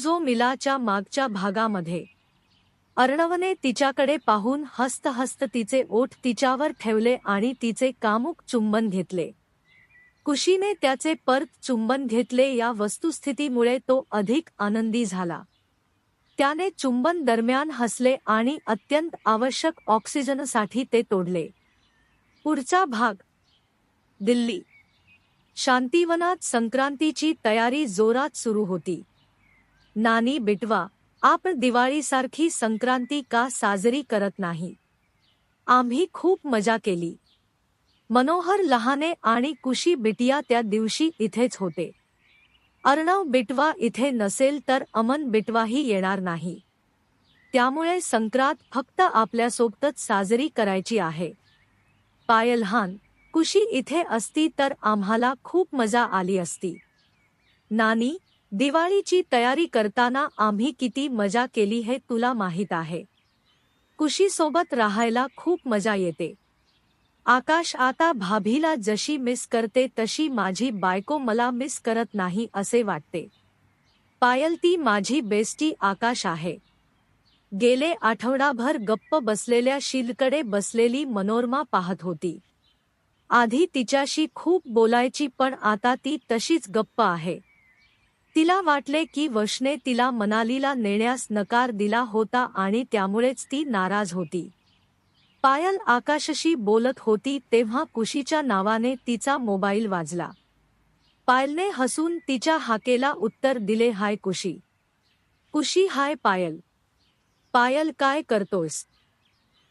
जो मिलाच्या मागच्या भागामध्ये। अर्णवने तिच्याकडे पाहून हसत हसत तिचे ओठ तिच्यावर ठेवले आणि तिचे कामुक चुंबन घेतले। कुशीने त्याचे परत चुंबन घेतले। या वस्तुस्थितीमुळे तो अधिक आनंदी झाला। त्याने चुंबन दरम्यान हसले आणि अत्यंत आवश्यक ऑक्सिजनसाठी ते तोडले। पुढचा भाग। दिल्ली शांतिवनात संक्रांतीची तयारी जोरात सुरू होती। नानी बिटवा, आपण दिवाळीसारखी संक्रांती का साजरी करत नाही? आम्ही खूप मजा केली। मनोहर लहाने आणि कुशी बिटिया त्या दिवशी इथेच होते। अर्णव बिटवा इथे नसेल तर अमन बिटवाही येणार नाही। त्यामुळे संक्रांत फक्त आपल्यासोबतच साजरी करायची आहे। पायल हान, कुशी इथे असती तर आम्हाला खूप मजा आली असती। नानी, दिवाळीची तयारी करताना आम्ही किती मजा केली हे तुला माहीत आहे। कुशी सोबत राहायला खूप मजा येते। आकाश आता भाभीला जशी मिस करते तशी माझी बायको मला मिस करत नाही असे वाटते। पायल, ती माझी बेस्टी आकाश आहे। गेले आठवडाभर गप्प बसलेल्या शीलकडे बसलेली मनोरमा पाहत होती। आधी तिच्याशी खूप बोलायची पण आता ती तशीच गप्प आहे। तिला वाटले की वशने तिला मनालीला नेण्यास नकार दिला होता आणि त्यामुळेच ती नाराज होती। पायल आकाशशी बोलत होती तेव्हा कुशीच्या नावाने तिचा मोबाईल वाजला। पायलने हसून तिच्या हाकेला उत्तर दिले, हाय कुशी। कुशी, हाय पायल। पायल, काय करतोयस?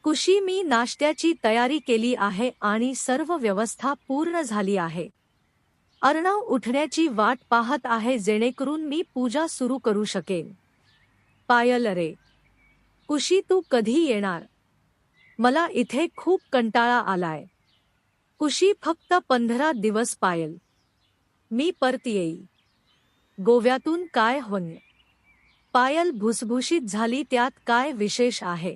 कुशी, मी नाश्त्याची तयारी केली आहे आणि सर्व व्यवस्था पूर्ण झाली आहे। अर्णव उठण्याची वाट पाहत आहे जेणेकरून मी पूजा सुरू करू शकेन। पायल, अरे कुशी, तू कधी येणार? मला इथे खूप कंटाळा आलाय। कुशी, फक्त 15 दिवस पायल। मी परत येईल। गोव्यातून काय होईल? पायल भुसभुशीत झाली, त्यात काय विशेष आहे?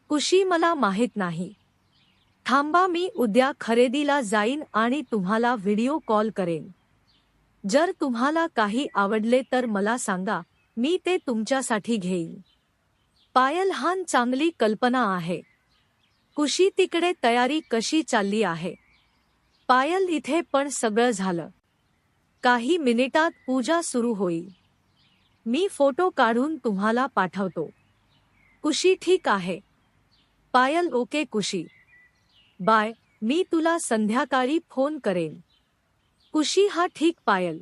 कुशी, मला माहित नाही। थांबा, मी उद्या खरेदीला जाईन आणि तुम्हाला व्हिडिओ कॉल करेन। जर तुम्हाला काही आवडले तर मला सांगा, मी ते तुमच्यासाठी घेईन। पायल, हान, चांगली कल्पना आहे। कुशी, तिकडे तयारी कशी चालली आहे? पायल, इथे पण सगळं झालं। काही मिनिटात पूजा सुरू होईल। मी फोटो काढून तुम्हाला पाठवतो। कुशी, ठीक आहे। पायल, ओके कुशी, बाय, मी तुला संध्याकाळी फोन करेन। कुशी, हा ठीक पायल,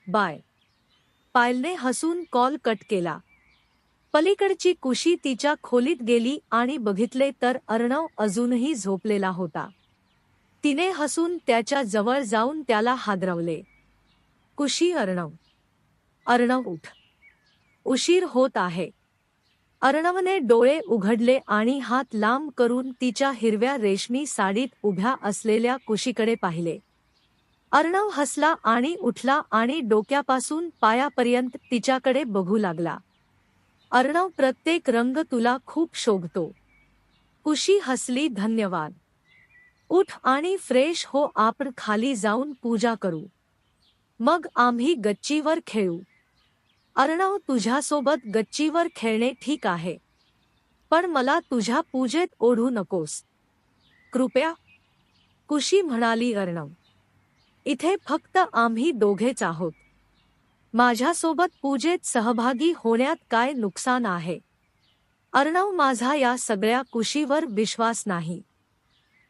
बाय। पायलने हसून कॉल कट केला। पलीकडची कुशी तिच्या खोलीत गेली आणि बघितले तर अर्णव अजूनही झोपलेला होता। तिने हसून त्याच्या जवळ जाऊन त्याला हादरवले। कुशी, अर्णव, अर्णव उठ, उशीर होत आहे। अर्णवने डोळे उघडले आणि हात लांब करून तिच्या हिरव्या रेशमी साडीत उभ्या असलेल्या कुशीकडे पाहिले। अर्णव हसला आणि उठला आणि डोक्यापासून पायापर्यंत तिच्याकडे बघू लागला। अर्णव, प्रत्येक रंग तुला खूप शोभतो। कुशी हसली, धन्यवाद। उठ आणि फ्रेश हो, आपण खाली जाऊन पूजा करू। मग आम्ही गच्चीवर खेळू। अर्णव, तुझ्यासोबत गच्चीवर खेळणे ठीक आहे, पण मला तुझ्या पूजेत ओढू नकोस, कृपया। कुशी म्हणाली, अर्णव, इथे फक्त आम्ही दोघेच आहोत। माझ्यासोबत पूजेत सहभागी होण्यात काय नुकसान आहे? अर्णव, माझा या सगळ्या कुशीवर विश्वास नाही।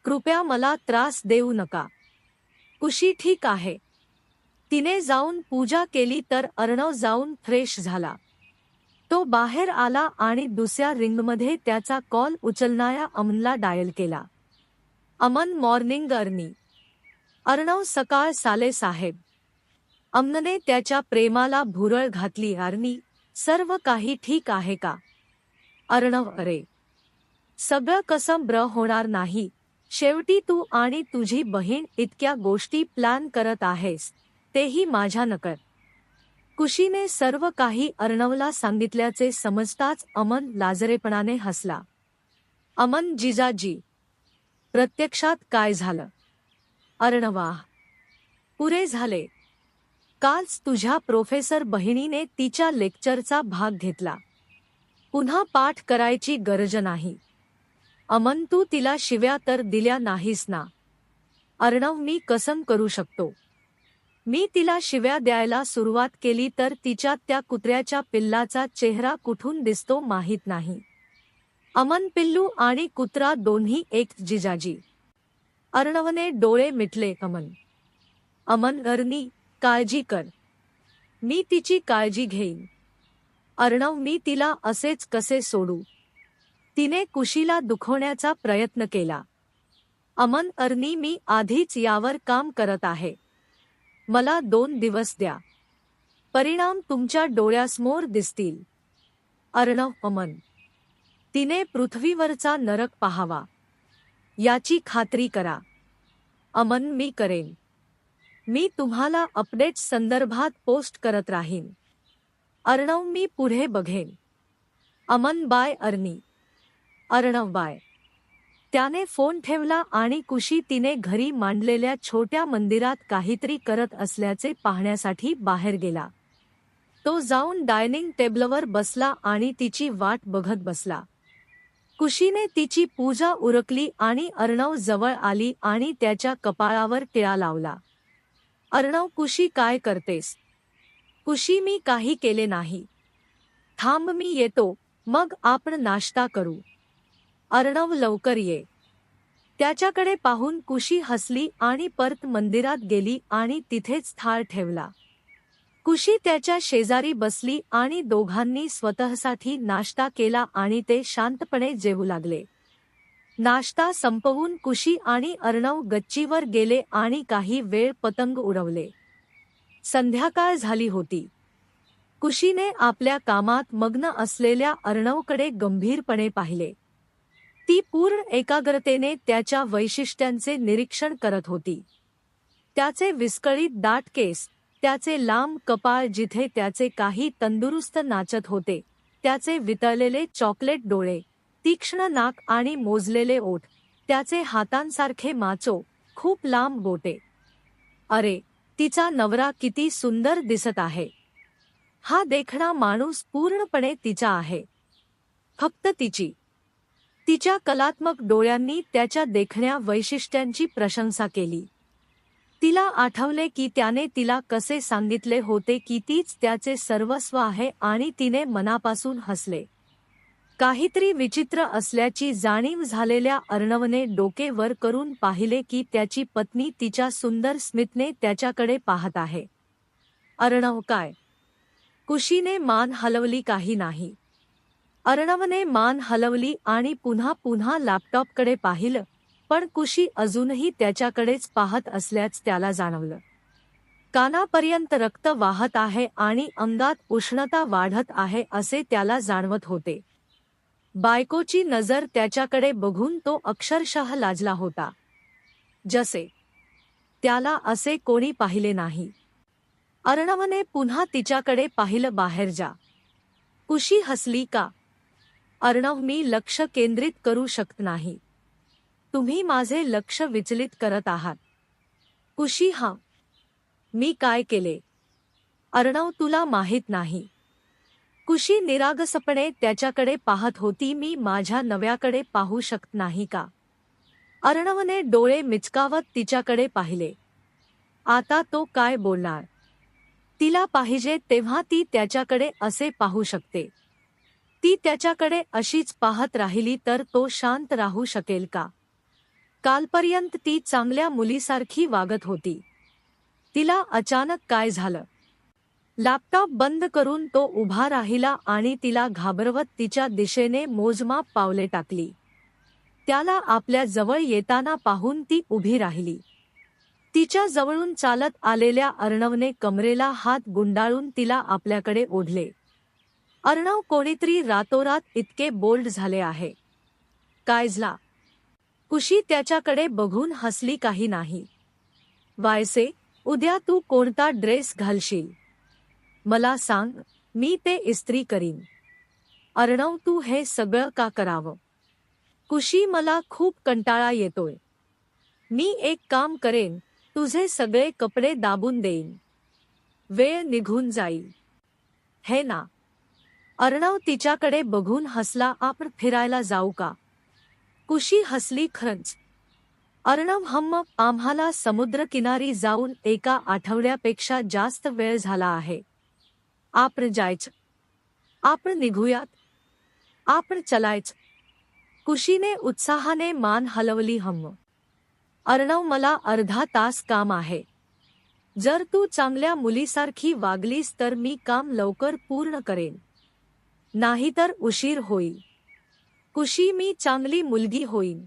कृपया मला त्रास देऊ नका। कुशी, ठीक आहे। तिने जाऊन पूजा केली तर अर्णव जाऊन फ्रेश झाला। तो बाहेर आला आणि दुसऱ्या रिंगमध्ये त्याचा कॉल उचलणाऱ्या अमनला डायल केला। अमन, मॉर्निंग अर्नी। अर्णव, सकाळ साले साहेब। अमनने त्याच्या प्रेमाला भुरळ घातली। अर्नी, सर्व काही ठीक आहे का? अर्णव, अरे सगळं कसं ब्र होणार नाही, शेवटी तू आणि तुझी बहीण इतक्या गोष्टी प्लॅन करत आहेस, तेही माझ्या नकळत। कुशीने सर्व काही अर्णवला सांगितल्याचे समजताच अमन लाजरेपणाने हसला। अमन, जिजाजी, प्रत्यक्षात काय झालं? अर्णवा, पुरे झाले। कालच तुझ्या प्रोफेसर बहिणीने तिच्या लेक्चरचा भाग घेतला. पुन्हा पाठ करायची गरज नाही. अमन, तू तिला शिव्या तर दिल्या नाहीस ना? अर्णव, मी कसं करू शकतो? मी तिला शिव्या द्यायला सुरुवात केली तर तिच्या त्या कुत्र्याच्या पिल्लाचा चेहरा कुठून दिसतो माहीत नाही. अमन, पिल्लू आणि कुत्रा दोन्ही एक जिजाजी. अर्णवने डोळे मिटले. अमन, अर्नी, काळजी कर. मी तिची काळजी घेईन. अर्णव, मी तिला असेच कसे सोडू? तिने कुशीला दुखवण्याचा प्रयत्न केला. अमन, अर्नी, मी आधीच यावर काम करत आहे. मला 2 दिवस द्या. परिणाम तुमच्या डोळ्यासमोर दिसतील. अर्णव, अमन, तिने पृथ्वीवरचा नरक पाहावा याची खात्री करा. अमन, मी करेन. मी तुम्हाला अपडेट्स संदर्भात पोस्ट करत राहीन. अर्णव, मी पुढे बघेन. अमन, बाय. अर्नी. अर्णव, बाय. त्याने फोन ठेवला आणि कुशी तिने घरी मांडलेल्या छोट्या मंदिरात काहीतरी करत असल्याचे पाहण्यासाठी बाहेर गेला. तो जाऊन डायनिंग टेबलवर बसला आणि तिची वाट बघत बसला. कुशीने तिची पूजा उरकली आणि अर्णव जवळ आली आणि त्याच्या कपाळावर टिळा लावला. अर्णव, कुशी, काय करतेस? कुशी, मी काही केले नाही. थांब, मी येतो, मग आपण नाश्ता करू. अर्णव, लवकर ये. त्याच्याकडे पाहून कुशी हसली आणि परत मंदिरात गेली आणि तिथेच थाळ ठेवला. कुशी त्याच्या शेजारी बसली आणि दोघांनी स्वतःसाठी नाश्ता केला आणि ते शांतपणे जेवू लागले. नाश्ता संपवून कुशी आणि अर्णव गच्चीवर गेले आणि काही वेळ पतंग उडवले. संध्याकाळ झाली होती. कुशीने आपल्या कामात मग्न असलेल्या अर्णवकडे गंभीरपणे पाहिले. ती पूर्ण एकाग्रतेने त्याच्या वैशिष्ट्यांचे निरीक्षण करत होती. त्याचे विस्कळीत दाट केस, त्याचे लांब कपाळ जिथे त्याचे काही तंदुरुस्त नाचत होते, त्याचे वितळलेले चॉकलेट डोळे, तीक्ष्ण नाक आणि मोजलेले ओठ, त्याचे हातांसारखे माचो, खूप लांब बोटे. अरे, तिचा नवरा किती सुंदर दिसत आहे. हा देखणा माणूस पूर्णपणे तिचा आहे. फक्त तिची. तिच्या कलात्मक डोळ्यांनी त्याच्या देखण्या वैशिष्ट्यांची प्रशंसा केली. तिला आठवले की त्याने तिला कसे सांगितले होते की तीच त्याचे सर्वस्व आहे आणि तिने मनापासून हसले. काहीतरी विचित्र असल्याची जाणीव झालेल्या अर्णवने डोके वर करून पाहिले की त्याची पत्नी तिच्या सुंदर स्मितने त्याच्याकडे पाहत आहे. अर्णव, काय? कुशीने मान हलवली. काही नाही. अर्णवने मान हलवली आणि पुन्हा पुन्हा लॅपटॉपकडे पाहिलं, पण कुशी अजूनही त्याच्याकडेच पाहत असल्याच त्याला जाणवलं. कानापर्यंत रक्त वाहत आहे आणि अंगात उष्णता वाढत आहे असे त्याला जाणवत होते. बायकोची नजर त्याच्याकडे बघून तो अक्षरशः लाजला होता. जसे त्याला असे कोणी पाहिले नाही. अर्णवने पुन्हा तिच्याकडे पाहिलं. बाहेर जा. कुशी हसली. का? अर्णव, मी लक्ष केंद्रित करू शकत नाही. तुम्ही माझे लक्ष विचलित करत आहात. कुशी, हां. मी काय केले? अर्णव, तुला माहीत नाही. कुशी निरागसपणे त्याच्याकडे पाहत होती. मी माझ्या नव्याकडे पाहू शकत नाही का? अर्णवने डोळे मिचकावत तिच्याकडे पाहिले. आता तो काय बोलणार? तिला पाहिजे तेव्हा ती त्याच्याकडे असे पाहू शकते. ती त्याच्याकडे अशीच पाहत राहिली तर तो शांत राहू शकेल का? कालपर्यंत ती चांगल्या मुलीसारखी वागत होती. तिला अचानक काय झालं? लॅपटॉप बंद करून तो उभा राहिला आणि तिला घाबरवत तिच्या दिशेने मोजमाप पावले टाकली. त्याला आपल्या जवळ येताना पाहून ती उभी राहिली. तिच्या जवळून चालत आलेल्या अर्णवने कमरेला हात गुंडाळून तिला आपल्याकडे ओढले. अर्णव, कोणीतरी रातोरात इतके बोल्ड झाले आहे. काय झाला? कुशी त्याच्याकडे बघून हसली. काही नाही. वायसे, उद्या तू कोणता ड्रेस घालशील? मला सांग, मी ते इस्त्री करीन. अर्णव, तू हे सगळं का करावं? कुशी, मला खूप कंटाळा येतोय. मी एक काम करेन, तुझे सगळे कपडे दाबून देईन. वेळ निघून जाईल. हे ना. अर्णव तिच्याकडे बघून हसला. आपण फिरायला जाऊ का? कुशी हसली. खरंच? अर्णव आम्हाला समुद्रकिनारी जाऊन एका आठवड्यापेक्षा जास्त वेळ झाला आहे. आपण जायचं. आपण निघूयात. आपण चलायचं. कुशीने उत्साहाने मान हलवली. अर्णव, मला अर्धा तास काम आहे. जर तू चांगल्या मुलीसारखी वागलीस तर मी काम लवकर पूर्ण करेन. नाहीतर उशीर होईल. कुशी, मी चांगली मुलगी होईन.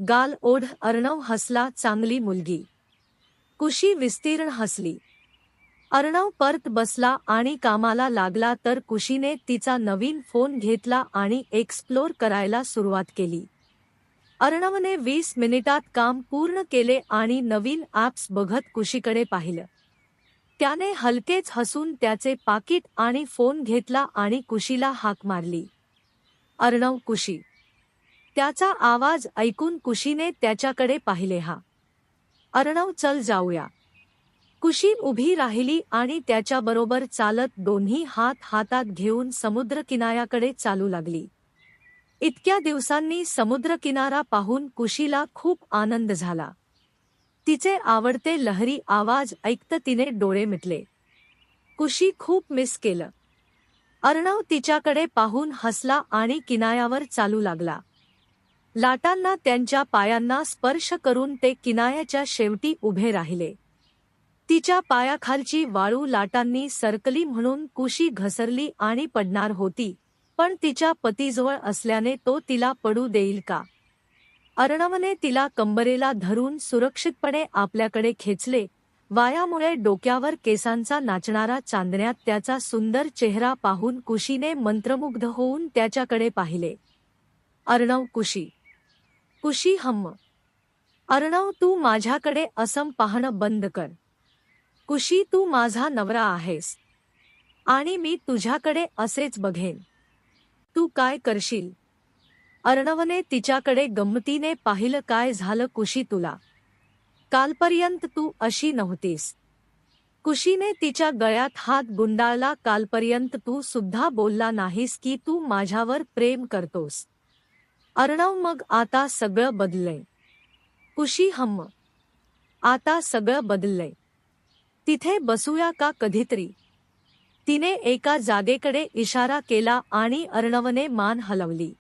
गाल ओढ. अर्णव हसला. चांगली मुलगी? कुशी विस्तीर्ण हसली. अर्णव परत बसला आणि कामाला लागला तर कुशीने तिचा नवीन फोन घेतला आणि एक्सप्लोर करायला सुरुवात केली. अर्णवने 20 मिनिटात काम पूर्ण केले आणि नवीन ॲप्स बघत कुशीकडे पाहिलं. त्याने हलकेच हसून त्याचे पाकीट आणि फोन घेतला आणि कुशीला हाक मारली. अर्णव. कुशी. त्याचा आवाज ऐकून कुशीने त्याच्याकडे पाहिले. अर्णव, चल जाऊया. कुशी उभी राहिली आणि त्याच्याबरोबर चालत दोन्ही हात हातात घेऊन समुद्रकिनाऱ्याकडे चालू लागली. इतक्या दिवसांनी समुद्रकिनारा पाहून कुशीला खूप आनंद झाला. तिचे आवडते लहरी आवाज ऐकत तिने डोळे मिटले. कुशी खूप मिस केलं. अर्णव तिच्याकडे पाहून हसला आणि किनाऱ्यावर चालू लागला. लाटांना त्यांच्या पायांना स्पर्श करून ते किनाऱ्याच्या शेवटी उभे राहिले. तिच्या पायाखालची वाळू लाटांनी सरकली म्हणून कुशी घसरली आणि पडणार होती, पण तिच्या पतीजवळ असल्याने तो तिला पडू देईल का? अर्णवने तिला कंबरेला धरून सुरक्षितपणे आपल्याकडे खेचले. वायामुळे डोक्यावर केसांचा नाचणारा चांदण्यात त्याचा सुंदर चेहरा पाहून कुशीने मंत्रमुग्ध होऊन त्याच्याकडे पाहिले. अर्णव. कुशी. कुशी. अर्णव, तू माझ्याकडे असं पाहणं बंद कर. कुशी, तू माझा नवरा आहेस आणि मी तुझ्याकडे असेच बघेन. तू काय करशील? अर्णवने तिच्याकडे गंमतीने पाहिलं. काय झालं कुशी तुला? कालपर्यंत तू अशी नव्हतीस. कुशीने तिच्या गळ्यात हात गुंडाळला. कालपर्यंत तू सुद्धा बोलला नाहीस की तू माझ्यावर प्रेम करतोस. अर्णव, मग आता सगळं बदललंय. कुशी. आता सगळं बदललंय. तिथे बसूया का कधीतरी? तिने एका जागेकडे इशारा केला आणि अर्णवने मान हलवली.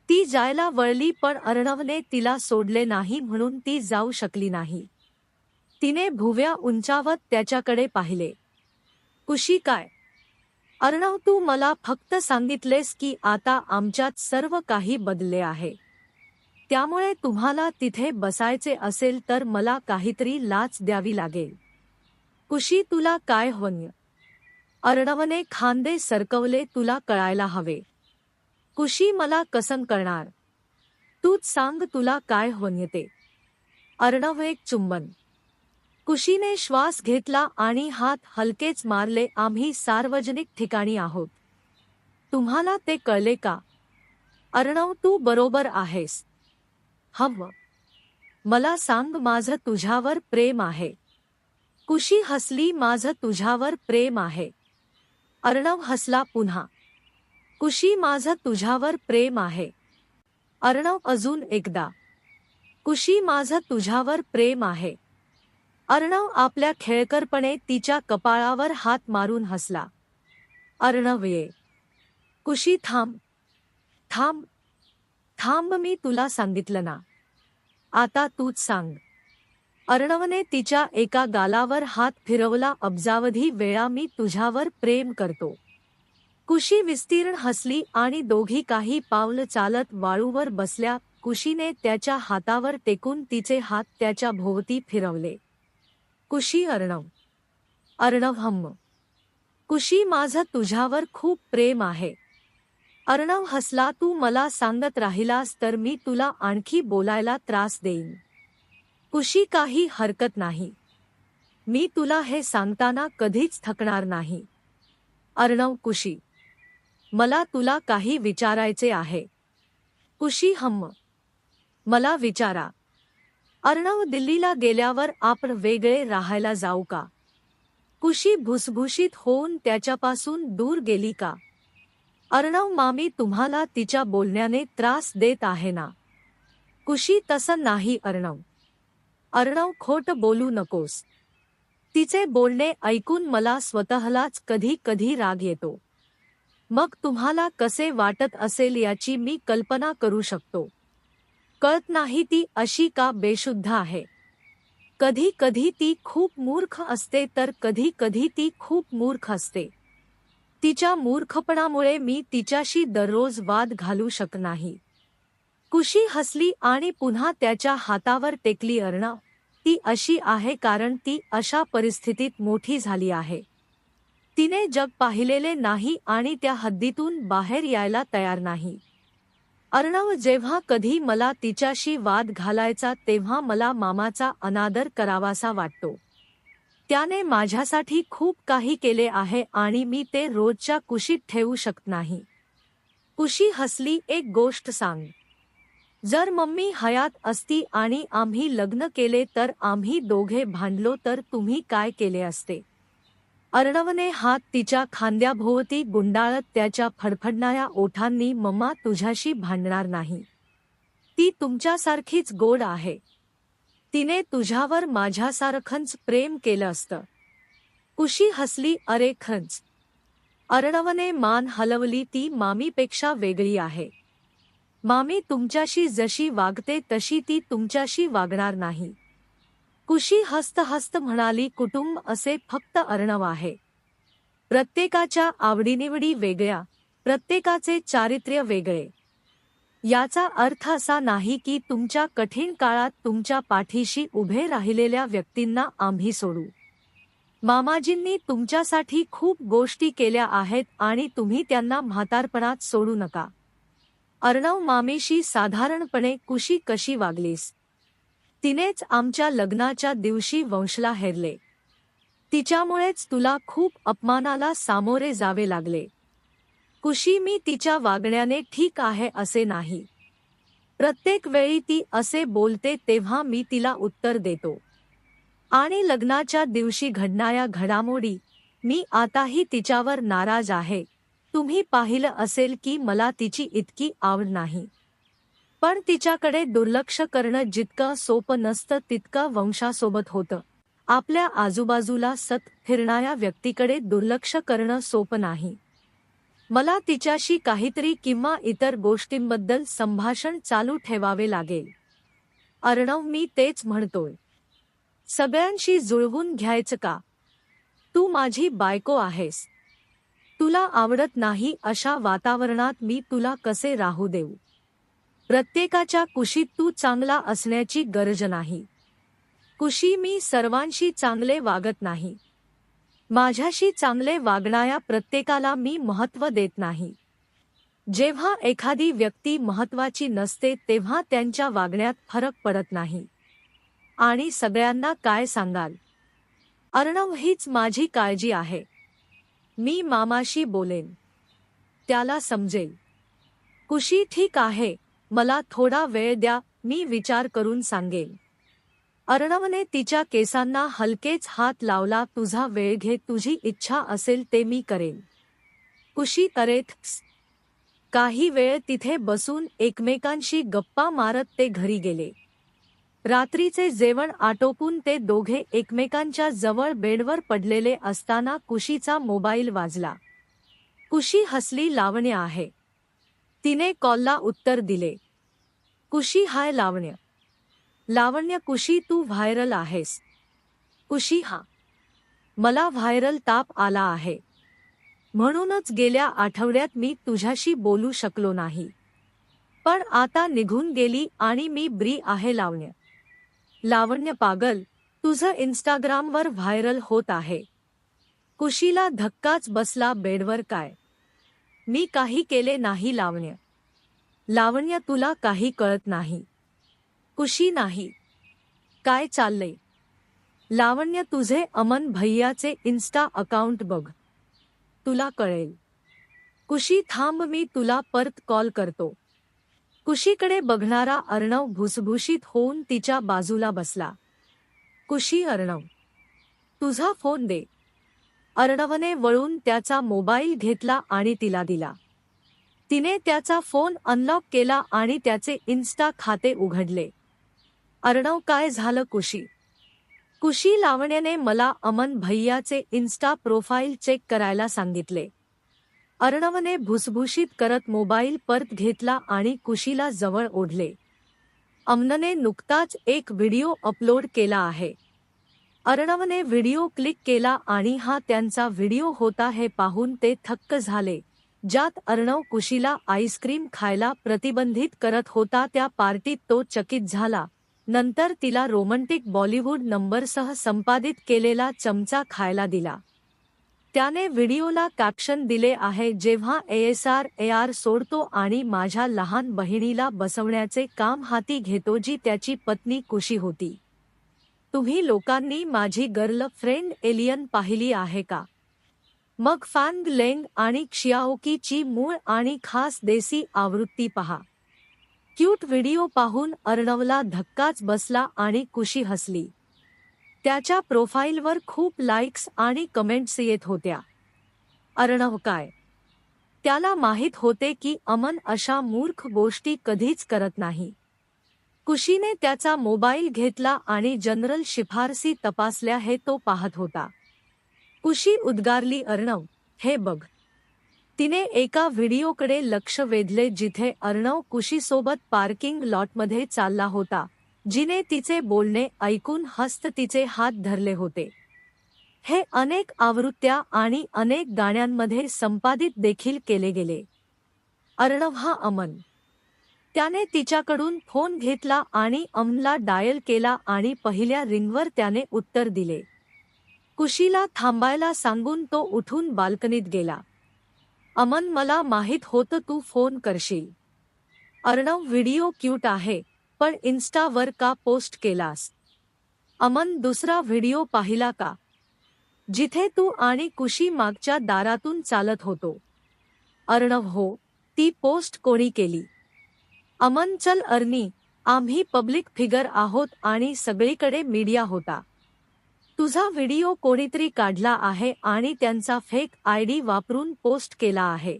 ती जायला वळली पण अर्णवने तिला सोडले नाही म्हणून ती जाऊ शकली नाही. तिने भुवया उंचावत त्याच्याकडे पाहिले. कुशी. काय? अर्णव, तू मला फक्त सांगितलेस की आता आमच्यात सर्व काही बदलले आहे. त्यामुळे तुम्हाला तिथे बसायचे असेल तर मला काहीतरी लाच द्यावी लागेल. कुशी, तुला काय हवंय? अर्णवने खांदे सरकवले. तुला कळायला हवे. कुशी, मला कसं कळणार? तूच सांग तुला काय हवंय ते. अर्णव. एक चुंबन. कुशीने श्वास घेतला आणि हात हलकेच मारले. आम्ही सार्वजनिक ठिकाणी आहोत. तुम्हाला ते कळले का? अर्णव, तू बरोबर आहेस. मला सांग, माझं तुझ्यावर प्रेम आहे. कुशी हसली. माझं तुझ्यावर प्रेम आहे. अर्णव हसला पुन्हा. कुशी, माझं तुझ्यावर प्रेम आहे. अर्णव अजून एकदा. कुशी, माझं तुझ्यावर प्रेम आहे. अर्णव आपल्या खेळकरपणे तिच्या कपाळावर हात मारून हसला. अर्णव. ये. कुशी, थांब. थांब. थांब, मी तुला सांगितलं ना. आता तूच सांग. अर्णवने तिच्या एका गालावर हात फिरवला. अब्जावधी वेळा मी तुझ्यावर प्रेम करतो. कुशी विस्तीर्ण हसली आणि दोघी काही पावलं चालत वाळूवर बसल्या. कुशीने त्याच्या हातावर टेकून तिचे हात त्याच्या भोवती फिरवले. कुशी. अर्णव. अर्णव. कुशी, माझं तुझ्यावर खूप प्रेम आहे. अर्णव हसला. तू मला सांगत राहिलास तर मी तुला आणखी बोलायला त्रास देईन. कुशी, काही हरकत नाही. मी तुला हे सांगताना कधीच थकणार नाही. अर्णव. कुशी, मला तुला काही विचारायचे आहे. कुशी. मला विचारा. अर्णव. दिल्लीला गेल्यावर आपण वेगळे राहायला जाऊ का? कुशी भुसभुशीत होऊन त्याच्यापासून दूर गेली का? अर्णव, मामी तुम्हाला तिच्या बोलण्याने त्रास देत आहे ना? कुशी, तसं नाही अर्णव. अर्णव, खोट बोलू नकोस. तिचे बोलणे ऐकून मला स्वतःलाच कधी कधी राग येतो. मग तुम्हाला कसे वाटत असेल याची मी कल्पना करू शकतो. कळत नाही ती अशी का बेशुद्ध आहे. कधी कधी ती खूप मूर्ख असते तर कधी कधी ती खूप मूर्ख असते. तिच्या मूर्खपणामुळे मी तिच्याशी दररोज वाद घालू शकत नाही. कुशी हसली आणि पुन्हा त्याच्या हातावर टेकली. अर्णव, ती अशी आहे कारण ती अशा परिस्थितीत मोठी झाली आहे. तिने जग पाहिलेले नाही आणि त्या हद्दीतून बाहेर यायला तयार नाही. अर्णव, जेव्हा कधी मला तिच्याशी वाद घालायचा तेव्हा मला मामाचा अनादर करावासा वाटतो. त्याने माझ्यासाठी खूप काही केले आहे आणि मी ते रोजच्या कुशीत ठेवू शकत नाही. कुशी हसली. एक गोष्ट सांग. जर मम्मी हयात असती आणि आम्ही लग्न केले तर आम्ही दोघे भांडलो तर तुम्ही काय केले असते? अर्णवने हात तिच्या खांद्याभोवती गुंडाळत त्याच्या फडफडणाऱ्या ओठांनी, मम्मा तुझ्याशी भांडणार नाही. ती तुमच्यासारखीच गोड आहे. तिने तुझ्यावर माझ्यासारखंच प्रेम केलं असतं. कुशी हसली. अरे खंच. अर्णवने मान हलवली. ती मामीपेक्षा वेगळी आहे. मामी तुमच्याशी जशी वागते तशी ती तुमच्याशी वागणार नाही. कुशी हसत हसत म्हणाली, कुटुंब असे फक्त अर्णव आहे. प्रत्येकाच्या आवडीनिवडी वेगळ्या, प्रत्येकाचे चारित्र्य वेगळे. याचा अर्थ असा नाही की तुमच्या कठीण काळात तुमच्या पाठीशी उभे राहिलेल्या व्यक्तींना आम्ही सोडू. मामाजींनी तुमच्यासाठी खूप गोष्टी केल्या आहेत आणि तुम्ही त्यांना म्हातारपणात सोडू नका. अर्णव, मामीशी साधारणपणे कुशी कशी वागलीस? तिनेच आमच्या लग्नाच्या दिवशी वंशला हेरले. तिच्यामुळेच तुला खूप अपमानाला सामोरे जावे लागले. कुशी, मी तिच्या वागण्याने ठीक आहे असे नाही. प्रत्येक वेळी ती असे बोलते तेव्हा मी तिला उत्तर देतो. आणि लग्नाच्या दिवशी घडणाऱ्या घडामोडी, मी आताही तिच्यावर नाराज आहे. तुम्ही पाहिलं असेल की मला तिची इतकी आवड नाही. पण तिच्याकडे दुर्लक्ष करणं जितकं सोपं नसतं तितकं वंशासोबत होतं. आपल्या आजूबाजूला सतत फिरणाऱ्या व्यक्तीकडे दुर्लक्ष करणं सोपं नाही. मला तिच्याशी काहीतरी किंवा इतर गोष्टींबद्दल संभाषण चालू ठेवावे लागेल. अर्णव, मी तेच म्हणतोय. सगळ्यांशी जुळवून घ्यायचं का? तू माझी बायको आहेस. तुला आवडत नाही अशा वातावरणात मी तुला कसे राहू देऊ? प्रत्येकाच्या कुशीत तू चांगला असण्याची गरज नाही. कुशी, मी सर्वांशी चांगले वागत नाही. माझ्याशी चांगले वागणाऱ्या प्रत्येकाला मी महत्त्व देत नाही. जेव्हा एखादी व्यक्ती महत्त्वाची नसते तेव्हा त्यांच्या वागण्यात फरक पडत नाही. आणि सगळ्यांना काय सांगाल? अर्णव, हीच माझी काळजी आहे. मी मामाशी बोलेन. त्याला समजेल. कुशी, ठीक आहे, मला थोडा वेळ द्या, मी विचार करून सांगेन. अर्णवने तिच्या केसांना हलकेच हात लावला. तुझा वेळ घे, तुझी इच्छा असेल ते मी करेन. कुशी करेथस. काही वेळ तिथे बसून एकमेकांशी गप्पा मारत ते घरी गेले. रात्रीचे जेवण आटोपून ते दोघे एकमेकांच्या जवळ बेडवर पडलेले असताना कुशीचा मोबाईल वाजला. कुशी हसली. लावण्य आहे. तिने कॉलला उत्तर दिले. कुशी, हाय लावण्य. लावण्य, कुशी, तू व्हायरल आहेस. कुशी, हा, मला व्हायरल ताप आला आहे. म्हणूनच गेल्या आठवड्यात मी तुझ्याशी बोलू शकलो नाही. पण आता निघून गेली आणि मी ब्री आहे. लावण्य. लावण्य, पागल, तुझं इंस्टाग्रामवर व्हायरल होत आहे. कुशीला धक्काच बसला. बेडवर काय? मी काही केले नाही. लावण्य. लावण्य, तुला काही कळत नाही. कुशी, नाही. काय चाललंय? लावण्य, तुझे अमन भैयाचे इन्स्टा अकाउंट बघ, तुला कळेल. कुशी, थांब, मी तुला परत कॉल करतो. कुशीकडे बघणारा अर्णव भुसभुशीत होऊन तिच्या बाजूला बसला. कुशी, अर्णव, तुझा फोन दे. अर्णवने वळून त्याचा मोबाईल घेतला आणि तिला दिला. तिने त्याचा फोन अनलॉक केला आणि त्याचे इन्स्टा खाते उघडले. अर्णव, काय झालं कुशी? कुशी, लावण्याने मला अमन भैयाचे इन्स्टा प्रोफाईल चेक करायला सांगितले. अर्णवने भुसभुशीत करत मोबाईल परत घेतला आणि कुशीला जवळ ओढले. अमनने नुकताच एक व्हिडिओ अपलोड केला आहे. अर्णवने व्हिडिओ क्लिक केला आणि हा त्यांचा व्हिडिओ होता हे पाहून ते थक्क झाले, ज्यात अर्णव कुशीला आईस्क्रीम खायला प्रतिबंधित करत होता. त्या पार्टीत तो चकित झाला. नंतर तिला रोमँटिक बॉलिवूड नंबरसह संपादित केलेला चमचा खायला दिला. त्याने व्हिडिओला कॅप्शन दिले आहे, जेव्हा ASR सोडतो आणि माझ्या लहान बहिणीला बसवण्याचे काम हाती घेतो, जी त्याची पत्नी कुशी होती. तुम्ही लोकांनी माझी गर्लफ्रेंड एलियन पाहिली आहे का? मग फँग लेंग आणि xiaoqi मूळ आणि खास देसी आवृत्ती पहा. क्यूट व्हिडिओ पाहून अर्णवला धक्काच बसला आणि कुशी हसली. त्याच्या प्रोफाईलवर खूप लाईक्स आणि कमेंट्स येत होत्या. अर्णव काय? त्याला माहीत होते की अमन अशा मूर्ख गोष्टी कधीच करत नाही. कुशीने त्याचा मोबाईल घेतला आणि जनरल शिफारसी तपासल्या हे तो पाहत होता. कुशी उद्गारली, अर्णव, हे बघ. तिने एका व्हिडिओकडे लक्ष वेधले जिथे अर्णव कुशीसोबत पार्किंग लॉटमध्ये चालला होता. जिने तिचे बोलणे ऐकून हसत तिचे हात धरले होते. हे अनेक आवृत्त्या आणि अनेक गाण्यांमध्ये संपादित देखील केले गेले. अर्णव हा अमन. त्याने तिच्याकडून फोन घेतला आणि अमनला डायल केला आणि पहिल्या रिंगवर त्याने उत्तर दिले. कुशीला थांबायला सांगून तो उठून बाल्कनीत गेला. अमन, मला माहीत होतं तू फोन करशील. अर्णव, व्हिडिओ क्यूट आहे, पण इन्स्टावर का पोस्ट केलास? अमन, दुसरा व्हिडिओ पाहिला का, जिथे तू आणि कुशी मागच्या दारातून चालत होतो? अर्णव, हो. ती पोस्ट कोणी केली? अमन, चल अर्नी, आम्ही पब्लिक फिगर आहोत आणि सगळीकडे मीडिया होता. तुझा व्हिडिओ कोणीतरी काढला आहे आणि त्यांचा फेक ID वापरून पोस्ट केला आहे.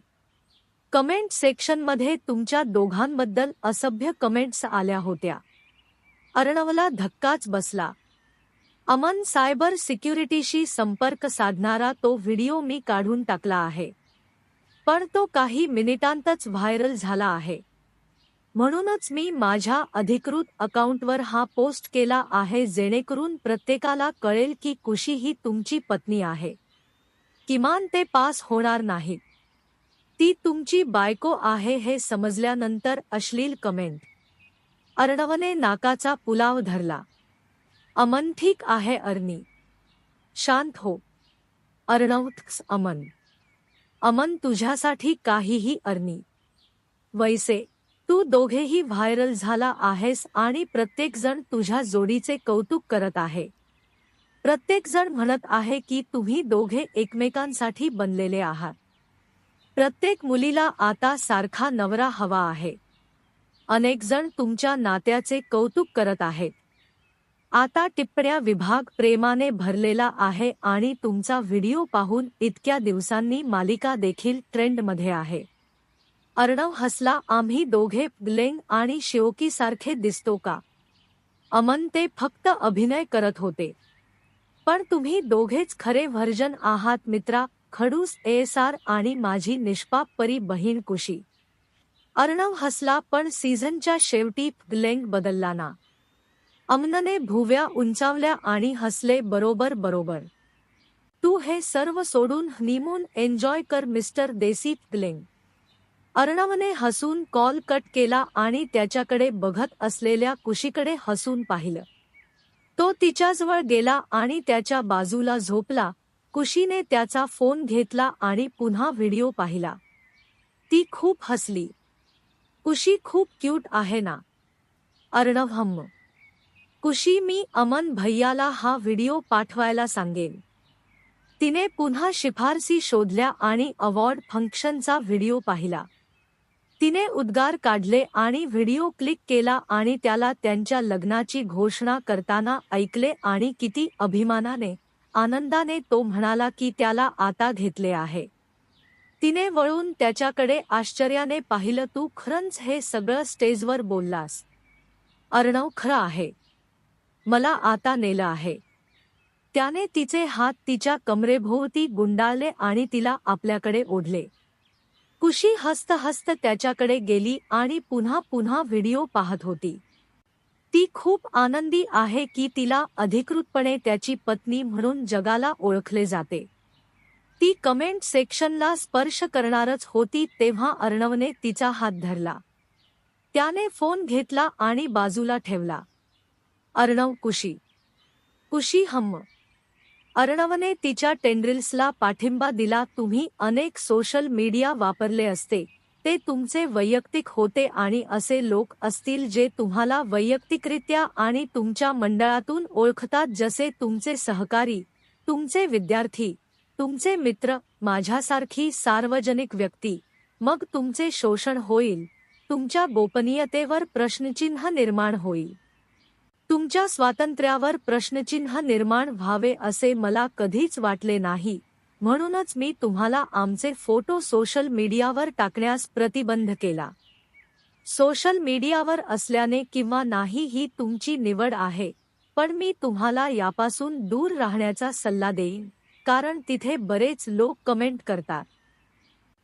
कमेंट सेक्शनमध्ये तुमच्या दोघांबद्दल असभ्य कमेंट्स आल्या होत्या. अर्णवला धक्काच बसला. अमन, सायबर सिक्युरिटीशी संपर्क साधणारा तो व्हिडिओ मी काढून टाकला आहे, पण तो काही मिनिटांतच व्हायरल झाला आहे. म्हणूनच मी माझ्या अधिकृत अकाउंटवर हा पोस्ट केला आहे, जेणेकरून प्रत्येकाला कळेल की कुशी ही तुमची पत्नी आहे. किमान ते पास होणार नाहीत. ती तुमची बायको आहे हे समजल्यानंतर अश्लील कमेंट. अर्णवने नाकाचा पुलाव धरला. अमन, ठीक आहे अर्नी, शांत हो. अर्णव, अमन. अमन, तुझ्यासाठी काहीही अर्नी. वैसे तू दोघेही व्हायरल झाला आहेस आणि प्रत्येकजण तुझ्या जोडीचे कौतुक करत आहे. प्रत्येकजण म्हणत आहे की तुम्ही दोघे एकमेकांसाठी बनलेले आहात. प्रत्येक मुलीला आता सारखा नवरा हवा आहे. अनेक जण तुमच्या नात्याचे कौतुक करत आहेत. आता टिप्पण्या विभाग प्रेमाने भरलेला आहे आणि तुमचा व्हिडिओ पाहून इतक्या दिवसांनी मालिका देखील ट्रेंडमध्ये आहे. अर्णव हसला. आम्ही दोघे लेंग आणि xiaoqi सारखे दिसतो का? अमन, ते फक्त अभिनय करत होते. पण तुम्ही दोघेच खरे व्हर्जन आहात मित्रा. खडूस ASR आणि माझी निष्पाप परी बहीण कुशी. अर्णव हसला, पण सीझनच्या शेवटी लेंग बदलला ना? अमनने भुवया उंचावल्या आणि हसले. बरोबर बरोबर. तू हे सर्व सोडून हनीमून एन्जॉय कर मिस्टर देसी लेंग. अर्णवने हसून कॉल कट केला आणि त्याच्याकडे बघत असलेल्या कुशीकडे हसून पाहिलं. तो तिच्याजवळ गेला आणि त्याच्या बाजूला झोपला. कुशीने त्याचा फोन घेतला आणि पुन्हा व्हिडिओ पाहिला. ती खूप हसली. कुशी खूप क्यूट आहे ना? अर्णव, हम्म. कुशी, मी अमन भैयाला हा व्हिडिओ पाठवायला सांगेन. तिने पुन्हा शिफारसी शोधल्या आणि अवॉर्ड फंक्शनचा व्हिडिओ पाहिला. तिने उद्गार काढले आणि व्हिडिओ क्लिक केला आणि त्याला त्यांच्या लग्नाची घोषणा करताना ऐकले आणि किती अभिमानाने आनंदाने तो म्हणाला की त्याला आता घेतले आहे. तिने वळून त्याच्याकडे आश्चर्याने पाहिलं. तू खरंच हे सगळं स्टेजवर बोललास? अर्णव, खरं आहे. मला आता नेलं आहे. त्याने तिचे हात तिच्या कमरेभोवती गुंडाळले आणि तिला आपल्याकडे ओढले. कुशी हसत हसत त्याच्याकडे गेली आणि पुन्हा पुन्हा व्हिडिओ पाहत होती. ती खूप आनंदी आहे की तिला अधिकृतपणे त्याची पत्नी म्हणून जगाला ओळखले जाते. ती कमेंट सेक्शनला स्पर्श करणारच होती तेव्हा अर्णवने तिचा हात धरला. त्याने फोन घेतला आणि बाजूला ठेवला. अर्णव, कुशी. कुशी हम्म. अर्णवने तिच्या टेंड्रिल्सला पाठिंबा दिला. तुम्ही अनेक सोशल मीडिया वापरले असते. ते तुमचे वैयक्तिक होते आणि असे लोक असतील जे तुम्हाला वैयक्तिकरित्या आणि तुमच्या मंडळातून ओळखतात, जसे तुमचे सहकारी, तुमचे विद्यार्थी, तुमचे मित्र, माझ्यासारखी सार्वजनिक व्यक्ती. मग तुमचे शोषण होईल. तुमच्या गोपनीयतेवर प्रश्नचिन्ह निर्माण होईल. तुमच्या स्वातंत्र्यावर प्रश्नचिन्ह निर्माण व्हावे असे मला कधीच वाटले नाही. म्हणूनच मी तुम्हाला आमचे फोटो सोशल मीडियावर टाकण्यास प्रतिबंध केला. सोशल मीडियावर असल्याने किंवा नाही ही तुमची निवड आहे, पण मी तुम्हाला यापासून दूर राहण्याचा सल्ला देईन, कारण तिथे बरेच लोक कमेंट करतात.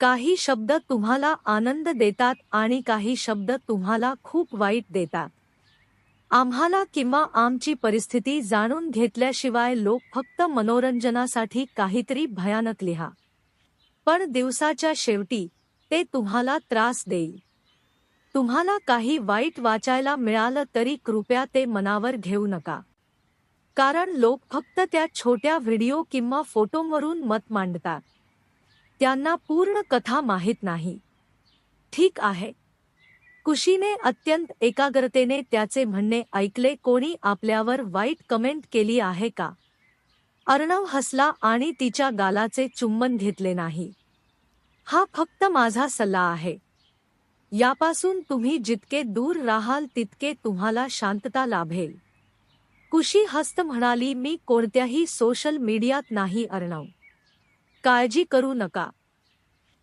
काही शब्द तुम्हाला आनंद देतात आणि काही शब्द तुम्हाला खूप वाईट देतात. आम्हाला किंवा आमची परिस्थिती जाणून घेतल्याशिवाय लोक फक्त मनोरंजनासाठी काहीतरी भयानक लिहा. पण दिवसाच्या शेवटी ते तुम्हाला त्रास देईल. तुम्हाला काही वाईट वाचायला मिळालं तरी कृपया ते मनावर घेऊ नका. कारण लोक फक्त त्या छोट्या व्हिडिओ किंवा फोटोवरून मत मांडतात. त्यांना पूर्ण कथा माहीत नाही. ठीक आहे. कुशीने अत्यंत एकाग्रतेने त्याचे म्हणणे ऐकले. कोणी आपल्यावर वाईट कमेंट केली आहे का? अर्णव हसला आणि तिच्या गालाचे चुंबन घेतले नाही. हा फक्त माझा सल्ला आहे. यापासून तुम्ही जितके दूर राहाल तितके तुम्हाला शांतता लाभेल. कुशी हसत म्हणाली, मी कोणत्याही सोशल मीडियात नाही अर्णव. काळजी करू नका.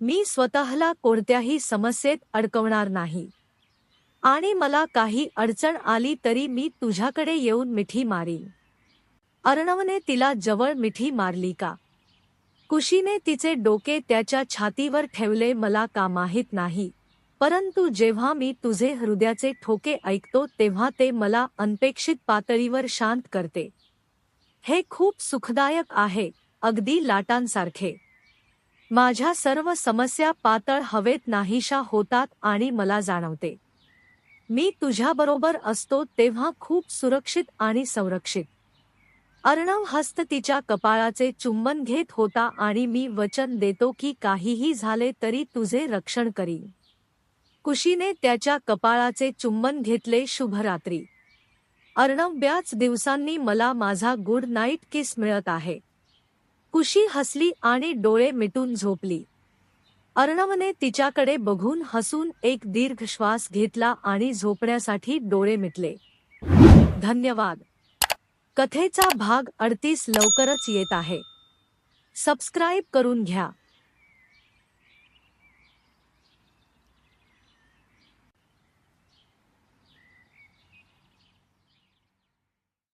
मी स्वतःला कोणत्याही समस्येत अडकवणार नाही. आणि मला काही अडचण आली तरी मी तुझ्याकडे येऊन मिठी मारीन. अर्णवने तिला जवळ मिठी मारली का? कुशीने तिचे डोके त्याच्या छातीवर ठेवले. मला का माहीत नाही, परंतु जेव्हा मी तुझे हृदयाचे ठोके ऐकतो तेव्हा ते मला अनपेक्षित पातळीवर शांत करते. हे खूप सुखदायक आहे, अगदी लाटांसारखे. माझ्या सर्व समस्या पातळ हवेत नाहीशा होतात आणि मला जाणवते, मी तुझ्याबरोबर असतो तेव्हा खूप सुरक्षित आणि संरक्षित. अर्णव हस्त तिच्या कपाळाचे चुंबन घेत होता आणि मी वचन देतो की काहीही झाले तरी तुझे रक्षण करीन. कुशीने त्याच्या कपाळाचे चुंबन घेतले. शुभरात्री अर्णव. बऱ्याच दिवसांनी मला माझा गुड नाईट किस मिळत आहे. कुशी हसली आणि डोळे मिटून झोपली. अर्णवने तिच्याकडे बघून हसून एक दीर्घ श्वास घेतला आणि झोपण्यासाठी डोळे मिटले. धन्यवाद. कथेचा भाग 38 लवकरच येत आहे. सबस्क्राईब करून घ्या.